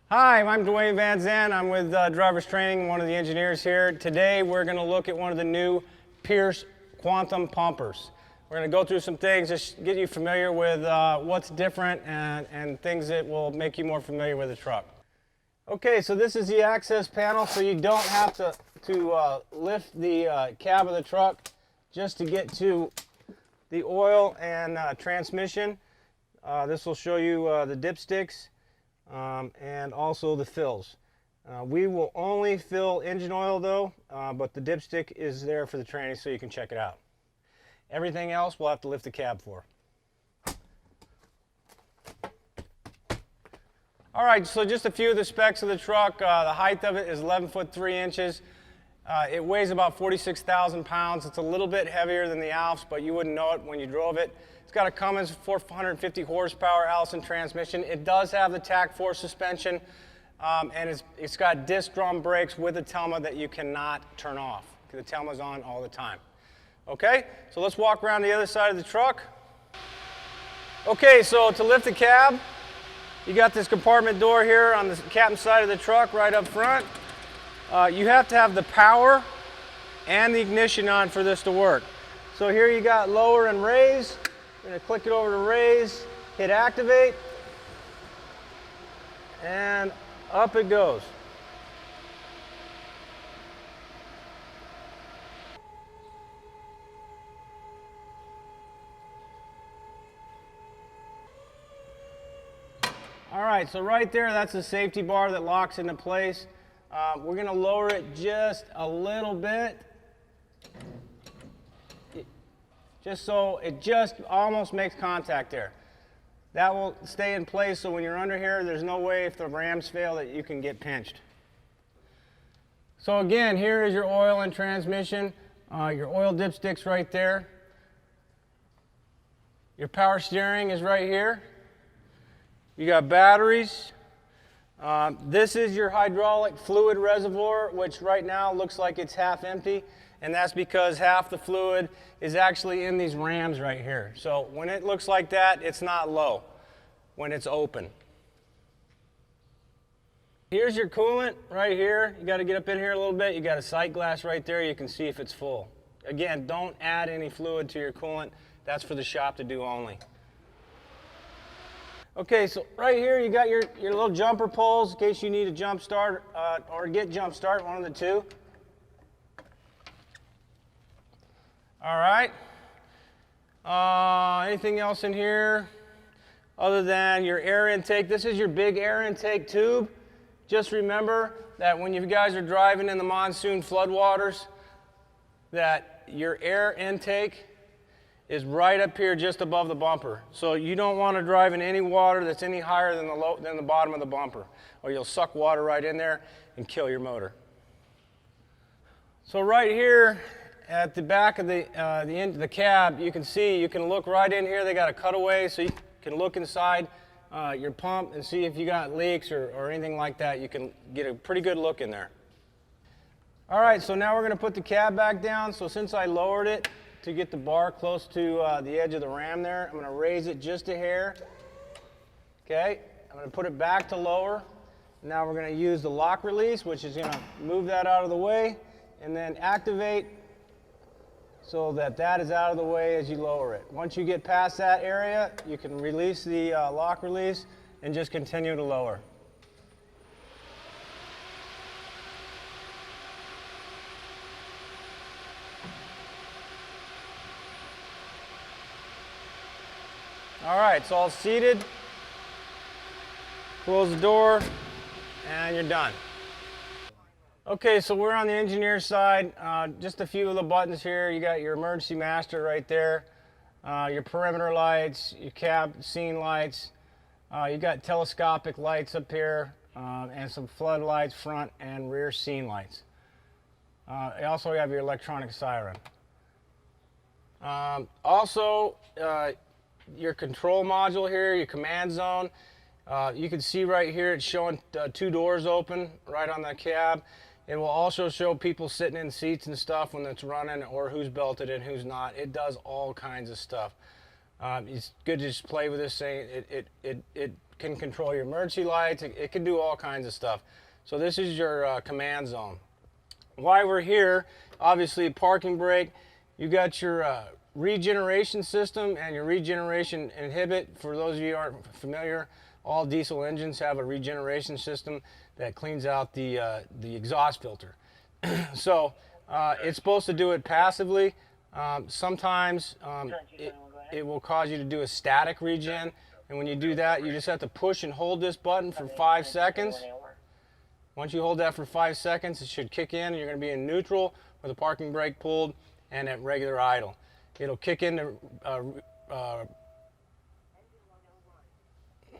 Hi, I'm Dwayne Van Zandt. I'm with Drivers Training, one of the engineers here. Today we're going to look at one of the new Pierce Quantum pumpers. We're going to go through some things, just get you familiar with what's different and things that will make you more familiar with the truck. Okay, so this is the access panel, so you don't have to lift the cab of the truck just to get to the oil and transmission. This will show you the dipsticks. And also the fills. We will only fill engine oil though, but the dipstick is there for the training so you can check it out. Everything else we'll have to lift the cab for. Alright, so just a few of the specs of the truck. The height of it is 11 foot 3 inches. It weighs about 46,000 pounds. It's a little bit heavier than the Alps, but you wouldn't know it when you drove it. It's got a Cummins 450 horsepower Allison transmission. It does have the TAC 4 suspension, and it's got disc drum brakes with a Telma that you cannot turn off. The Telma's on all the time. Okay, so let's walk around the other side of the truck. Okay, so to lift the cab, you got this compartment door here on the captain's side of the truck right up front. You have to have the power and the ignition on for this to work. So here you got lower and raise. I'm going to click it over to raise, hit activate, and up it goes. All right, so right there, that's the safety bar that locks into place. We're going to lower it just a little bit, just so it just almost makes contact there. That will stay in place, so when you're under here, there's no way if the rams fail that you can get pinched. So again, here is your oil and transmission, your oil dipsticks right there. Your power steering is right here. You got batteries. This is your hydraulic fluid reservoir, which right now looks like it's half empty, and that's because half the fluid is actually in these rams right here. So when it looks like that, it's not low when it's open. Here's your coolant right here. You got to get up in here a little bit. You got a sight glass right there. You can see if it's full. Again, don't add any fluid to your coolant. That's for the shop to do only. Okay, so right here you got your little jumper poles in case you need a jump start or get jump start, one of the two. All right. Anything else in here other than your air intake? This is your big air intake tube. Just remember that when you guys are driving in the monsoon floodwaters, that your air intake is right up here just above the bumper. So you don't want to drive in any water that's any higher than the bottom of the bumper, or you'll suck water right in there and kill your motor. So right here at the back of the end of the cab, you can look right in here. They got a cutaway, so you can look inside your pump and see if you got leaks or anything like that. You can get a pretty good look in there. All right, so now we're going to put the cab back down. So since I lowered it to get the bar close to the edge of the ram there, I'm going to raise it just a hair. Okay, I'm going to put it back to lower. Now we're going to use the lock release, which is going to move that out of the way, and then activate so that that is out of the way as you lower it. Once you get past that area, you can release the lock release and just continue to lower. All right, it's all seated. Close the door, and you're done. Okay, so we're on the engineer side. Just a few of the buttons here. You got your emergency master right there, your perimeter lights, your cab scene lights. You got telescopic lights up here, and some floodlights, front and rear scene lights. You also have your electronic siren. Your control module here, your command zone. You can see right here it's showing 2 doors open right on the cab. It will also show people sitting in seats and stuff when it's running, or who's belted and who's not. It does all kinds of stuff. It's good to just play with this thing. It can control your emergency lights. It can do all kinds of stuff. So this is your command zone. While we're here, obviously parking brake, you got your regeneration system and your regeneration inhibit. For those of you who aren't familiar, all diesel engines have a regeneration system that cleans out the exhaust filter. So it's supposed to do it passively. Sometimes it will cause you to do a static regen, and when you do that, you just have to push and hold this button for 5 seconds. Once you hold that for 5 seconds, it should kick in, and you're going to be in neutral with the parking brake pulled and at regular idle. It'll kick into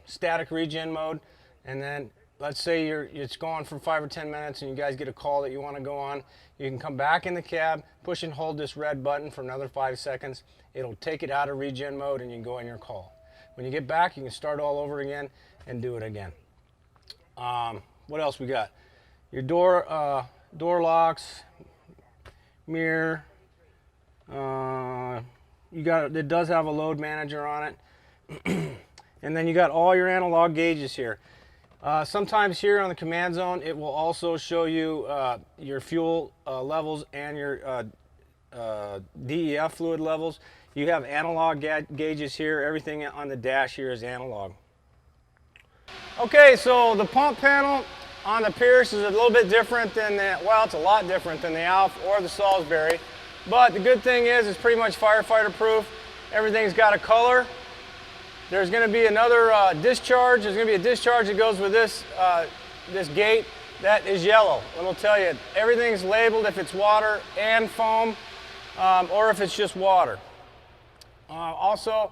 static regen mode, and then let's say it's going for 5 or 10 minutes and you guys get a call that you want to go on. You can come back in the cab, push and hold this red button for another 5 seconds. It'll take it out of regen mode and you can go on your call. When you get back, you can start all over again and do it again. What else we got? Your door locks, mirror. It does have a load manager on it. And then you got all your analog gauges here. Sometimes here on the command zone, it will also show you your fuel levels and your DEF fluid levels. You have analog gauges here. Everything on the dash here is analog. Okay, so the pump panel on the Pierce is a little bit different than it's a lot different than the Alf or the Salisbury. But the good thing is it's pretty much firefighter proof. Everything's got a color. There's going to be another discharge. There's going to be a discharge that goes with this gate. That is yellow. It'll tell you everything's labeled if it's water and foam, or if it's just water. Also,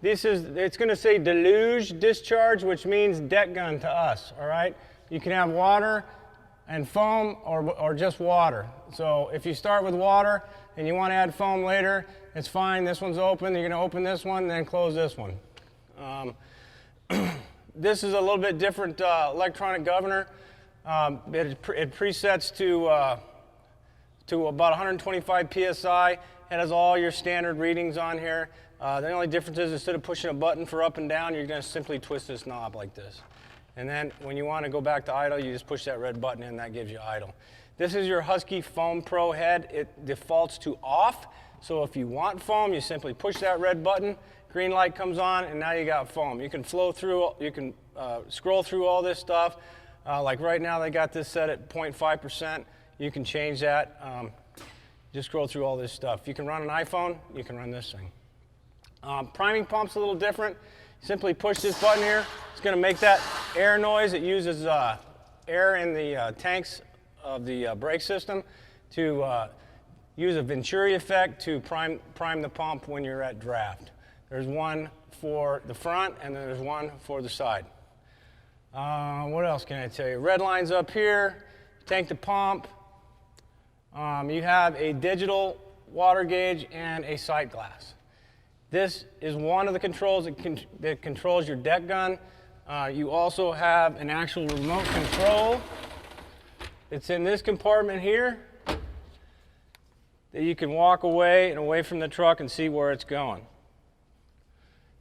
it's going to say deluge discharge, which means deck gun to us. All right. You can have water and foam, or just water. So if you start with water and you want to add foam later, it's fine. This one's open. You're going to open this one, then close this one. This is a little bit different electronic governor. It presets to about 125 psi. It has all your standard readings on here. The only difference is instead of pushing a button for up and down, you're going to simply twist this knob like this. And then when you want to go back to idle, you just push that red button in, that gives you idle. This is your Husky Foam Pro head. It defaults to off. So if you want foam, you simply push that red button, green light comes on, and now you got foam. You can flow through, you can scroll through all this stuff. Like right now, they got this set at 0.5%. You can change that. Just scroll through all this stuff. You can run an iPhone, you can run this thing. Priming pump's a little different. Simply push this button here. It's going to make that air noise. It uses air in the tanks of the brake system to use a Venturi effect to prime the pump when you're at draft. There's one for the front and then there's one for the side. What else can I tell you? Red line's up here, tank to pump. You have a digital water gauge and a sight glass. This is one of the controls that controls your deck gun. You also have an actual remote control. It's in this compartment here that you can walk away and away from the truck and see where it's going.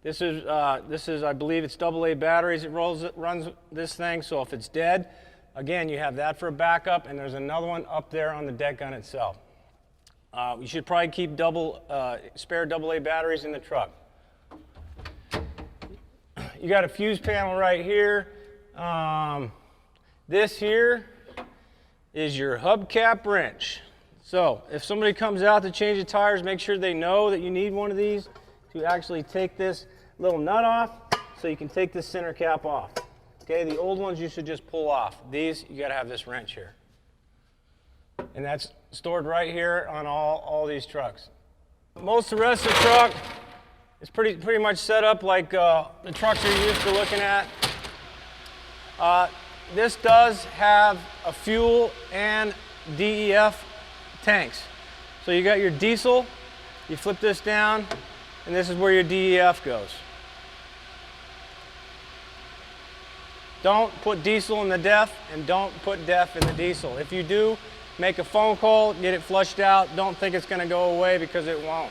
This is I believe it's AA batteries. It runs this thing, so if it's dead, again, you have that for a backup, and there's another one up there on the deck gun itself. You should probably keep spare AA batteries in the truck. You got a fuse panel right here. This here is your hubcap wrench. So if somebody comes out to change the tires, make sure they know that you need one of these to actually take this little nut off so you can take this center cap off. Okay, the old ones you should just pull off. These, you got to have this wrench here. And that's stored right here on all these trucks. Most of the rest of the truck is pretty much set up like the trucks you're used to looking at. This does have a fuel and DEF tanks. So you got your diesel, you flip this down, and this is where your DEF goes. Don't put diesel in the DEF, and don't put DEF in the diesel. If you do, make a phone call, get it flushed out. Don't think it's going to go away because it won't.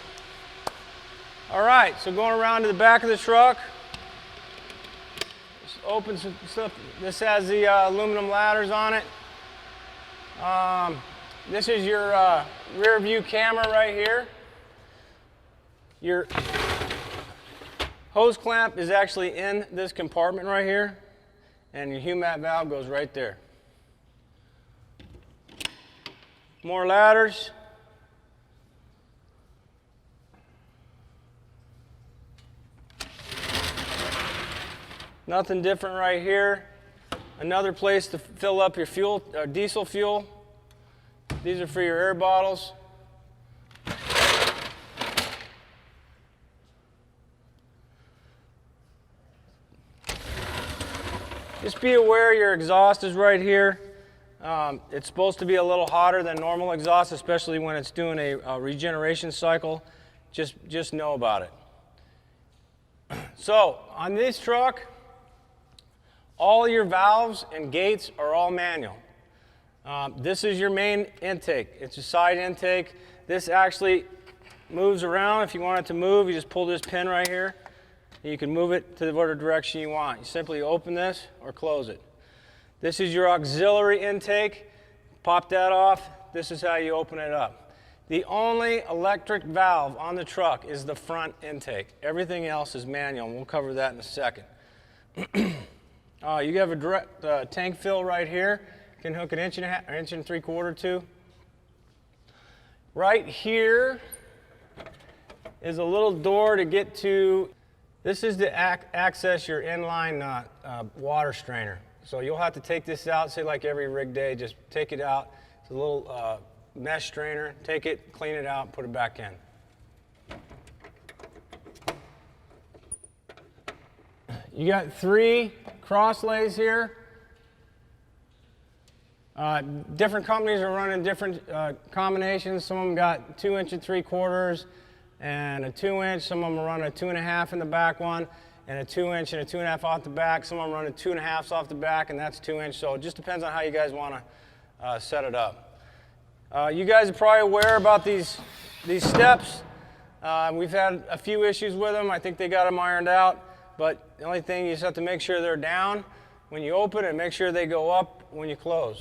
All right, so going around to the back of the truck, just open some stuff. This has the aluminum ladders on it. This is your rear view camera right here. Your hose clamp is actually in this compartment right here, and your HUMAT valve goes right there. More ladders. Nothing different right here. Another place to fill up your fuel, diesel fuel. These are for your air bottles. Just be aware your exhaust is right here. It's supposed to be a little hotter than normal exhaust, especially when it's doing a regeneration cycle. Just know about it. So on this truck, all your valves and gates are all manual. This is your main intake. It's a side intake. This actually moves around. If you want it to move, you just pull this pin right here. And you can move it to whatever direction you want. You simply open this or close it. This is your auxiliary intake. Pop that off. This is how you open it up. The only electric valve on the truck is the front intake. Everything else is manual, and we'll cover that in a second. You have a direct tank fill right here. You can hook an 1.5 inch or 1.75 inch to. Right here is a little door to get to. This is to access your inline water strainer. So you'll have to take this out, say like every rig day, just take it out. It's a little mesh strainer. Take it, clean it out, put it back in. You got 3 cross lays here. Different companies are running different combinations. Some of them got 2 3/4 and a 2 inch. Some of them are running a 2.5 in the back one, and a 2 inch and a 2.5 off the back. Some of them running 2.5s off the back, and that's 2 inch. So it just depends on how you guys want to set it up. You guys are probably aware about these steps. We've had a few issues with them. I think they got them ironed out. But the only thing, you just have to make sure they're down when you open and make sure they go up when you close.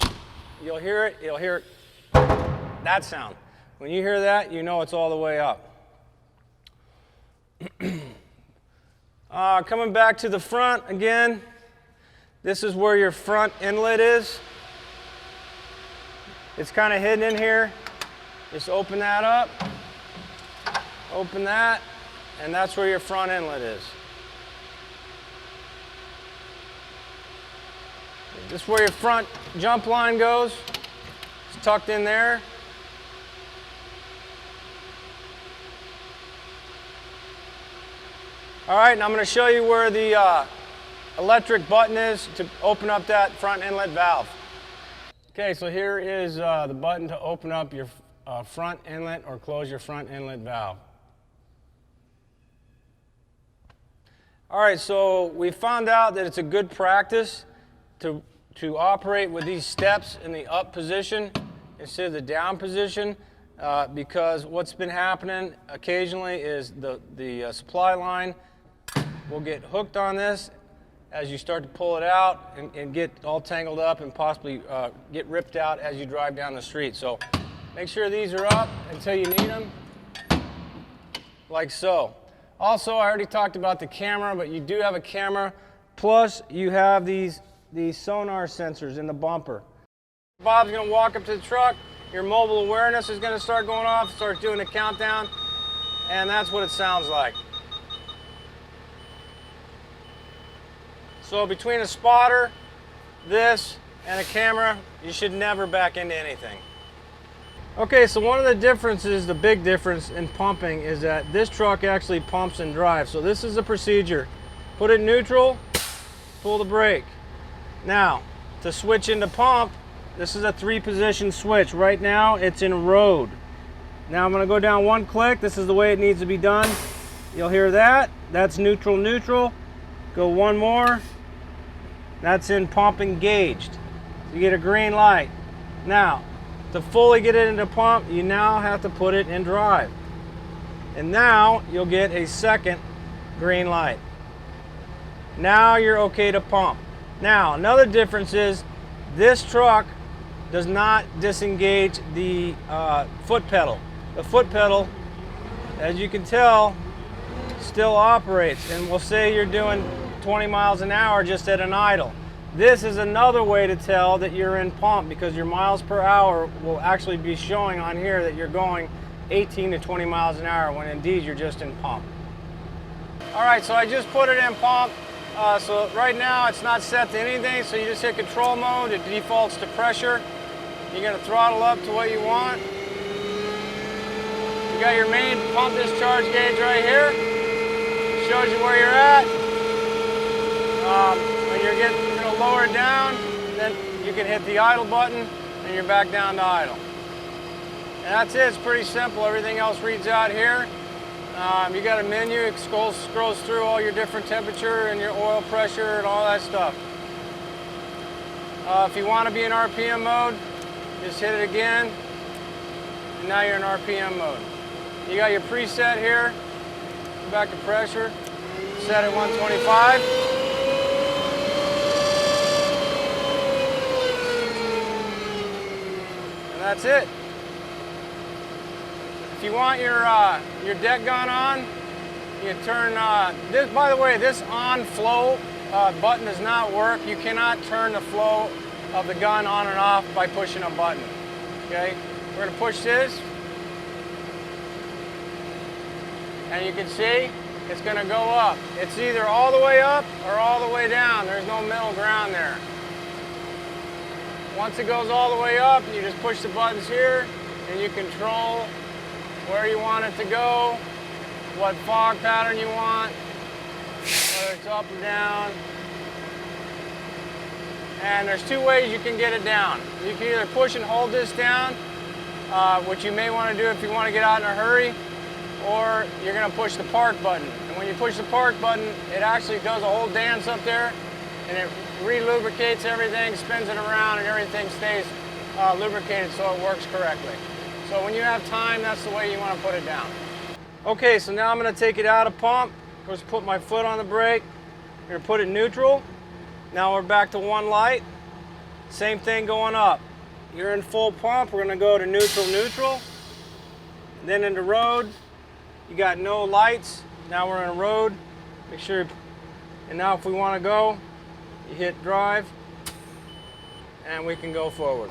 You'll hear it, that sound. When you hear that, you know it's all the way up. Coming back to the front again, this is where your front inlet is. It's kind of hidden in here. Just open that up, open that, and that's where your front inlet is. This is where your front jump line goes. It's tucked in there. All right, now I'm going to show you where the electric button is to open up that front inlet valve. Okay, so here is the button to open up your front inlet or close your front inlet valve. All right, so we found out that it's a good practice to operate with these steps in the up position instead of the down position because what's been happening occasionally is the supply line will get hooked on this as you start to pull it out and get all tangled up and possibly get ripped out as you drive down the street. So make sure these are up until you need them, like so. Also, I already talked about the camera, but you do have a camera, plus you have these sonar sensors in the bumper. Bob's going to walk up to the truck, your mobile awareness is going to start going off, start doing a countdown, and that's what it sounds like. So between a spotter, this, and a camera, you should never back into anything. Okay, so one of the differences, the big difference in pumping is that this truck actually pumps and drives. So this is the procedure. Put it neutral, pull the brake. Now, to switch into pump, this is a 3-position switch. Right now, it's in road. Now I'm gonna go down 1 click. This is the way it needs to be done. You'll hear that. That's neutral, neutral. Go 1 more. That's in pump engaged. You get a green light. Now, to fully get it into pump, you now have to put it in drive. And now you'll get a second green light. Now you're okay to pump. Now, another difference is this truck does not disengage the foot pedal. The foot pedal, as you can tell, still operates, and we'll say you're doing 20 miles an hour just at an idle. This is another way to tell that you're in pump, because your miles per hour will actually be showing on here that you're going 18 to 20 miles an hour when indeed you're just in pump. All right, so I just put it in pump. So right now it's not set to anything, so you just hit control mode, it defaults to pressure. You're gonna throttle up to what you want. You got your main pump discharge gauge right here. It shows you where you're at. When you're gonna lower it down, then you can hit the idle button and you're back down to idle. And that's it, it's pretty simple. Everything else reads out here. You got a menu, it scrolls through all your different temperature and your oil pressure and all that stuff. If you want to be in RPM mode, just hit it again, and now you're in RPM mode. You got your preset here, go back to pressure, set at 125. And that's it. If you want your deck gun on, you turn this. By the way, this on flow button does not work. You cannot turn the flow of the gun on and off by pushing a button. Okay, we're gonna push this, and you can see it's gonna go up. It's either all the way up or all the way down. There's no middle ground there. Once it goes all the way up, you just push the buttons here, and you control where you want it to go, what fog pattern you want, whether it's up or down. And there's two ways you can get it down. You can either push and hold this down, which you may want to do if you want to get out in a hurry, or you're going to push the park button. And when you push the park button, it actually does a whole dance up there, and it re-lubricates everything, spins it around, and everything stays lubricated so it works correctly. So when you have time, that's the way you want to put it down. Okay, so now I'm going to take it out of pump. Of course, put my foot on the brake. I'm going to put it neutral. Now we're back to one light. Same thing going up. You're in full pump. We're going to go to neutral, neutral. Then into road. You got no lights. Now we're in road. Make sure. And now if we want to go, you hit drive, and we can go forward.